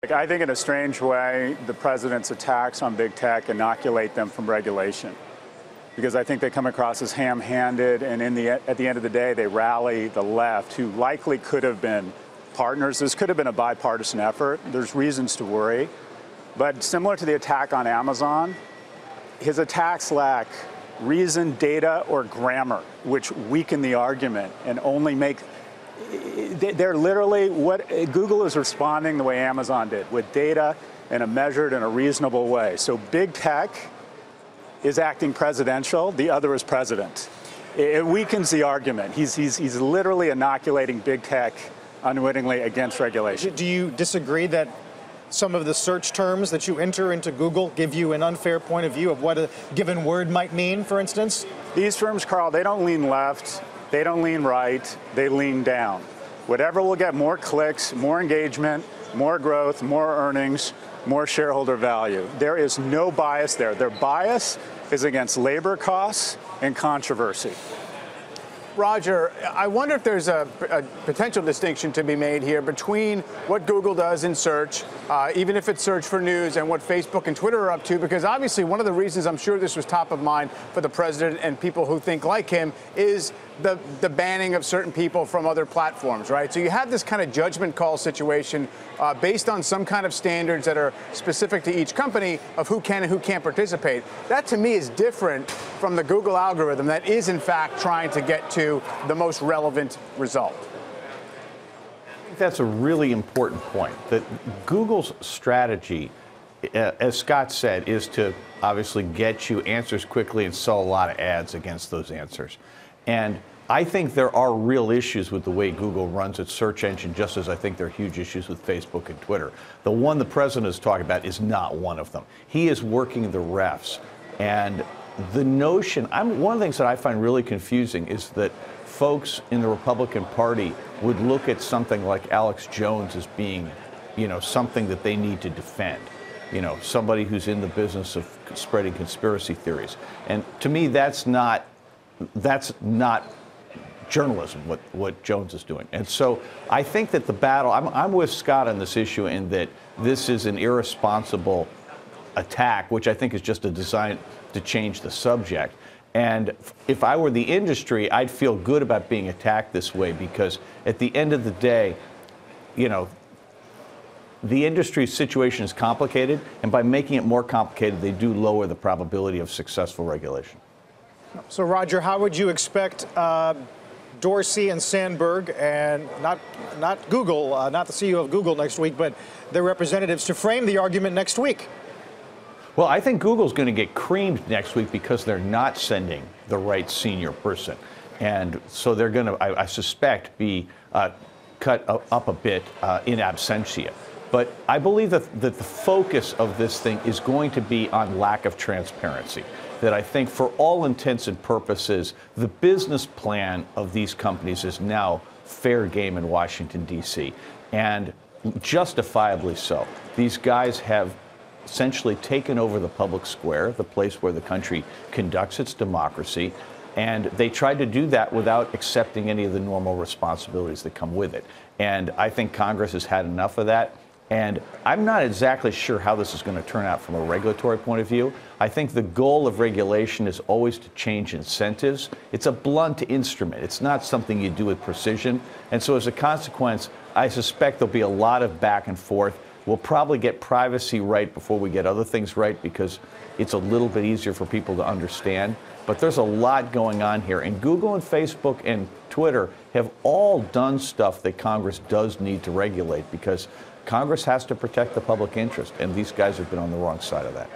I think in a strange way, the president's attacks on big tech inoculate them from regulation, because I think they come across as ham-handed, and at the end of the day, they rally the left, who likely could have been partners. This could have been a bipartisan effort. There's reasons to worry. But similar to the attack on Amazon, his attacks lack reason, data, or grammar, which weaken the argument and only make. They're literally what Google is responding the way Amazon did, with data in a measured and a reasonable way. So big tech is acting presidential, the other is president. It weakens the argument. He's literally inoculating big tech unwittingly against regulation. Do you disagree that some of the search terms that you enter into Google give you an unfair point of view of what a given word might mean, for instance? These firms, Carl, they don't lean left, they don't lean right, they lean down. Whatever will get more clicks, more engagement, more growth, more earnings, more shareholder value. There is no bias there. Their bias is against labor costs and controversy. Roger, I wonder if there's a potential distinction to be made here between what Google does in search, even if it's search for news, and what Facebook and Twitter are up to, because obviously one of the reasons I'm sure this was top of mind for the president and people who think like him is the banning of certain people from other platforms, right? So you have this kind of judgment call situation based on some kind of standards that are specific to each company of who can and who can't participate. That, to me, is different from the Google algorithm that is, in fact, trying to get to the most relevant result. I think that's a really important point. That Google's strategy, as Scott said, is to obviously get you answers quickly and sell a lot of ads against those answers. And I think there are real issues with the way Google runs its search engine, just as I think there are huge issues with Facebook and Twitter. The one the president is talking about is not one of them. He is working the refs. And the notion, one of the things that I find really confusing is that folks in the Republican Party would look at something like Alex Jones as being, something that they need to defend. Somebody who's in the business of spreading conspiracy theories. And to me, that's not journalism, what Jones is doing. And so I think that the battle, I'm with Scott on this issue in that this is an irresponsible attack, which I think is just a design to change the subject. And if I were the industry, I'd feel good about being attacked this way, because at the end of the day, the industry's situation is complicated, and by making it more complicated, they do lower the probability of successful regulation. So, Roger, how would you expect Dorsey and Sandberg, and not Google, not the CEO of Google next week, but their representatives, to frame the argument next week? Well, I think Google's going to get creamed next week because they're not sending the right senior person. And so they're going to, I suspect, be cut up a bit in absentia. But I believe that the focus of this thing is going to be on lack of transparency. That I think for all intents and purposes, the business plan of these companies is now fair game in Washington, D.C., and justifiably so. These guys have essentially taken over the public square, the place where the country conducts its democracy, and they tried to do that without accepting any of the normal responsibilities that come with it. And I think Congress has had enough of that. And I'm not exactly sure how this is going to turn out from a regulatory point of view. I think the goal of regulation is always to change incentives. It's a blunt instrument. It's not something you do with precision. And so as a consequence, I suspect there'll be a lot of back and forth. We'll probably get privacy right before we get other things right, because it's a little bit easier for people to understand. But there's a lot going on here. And Google and Facebook and Twitter have all done stuff that Congress does need to regulate, because Congress has to protect the public interest, and these guys have been on the wrong side of that.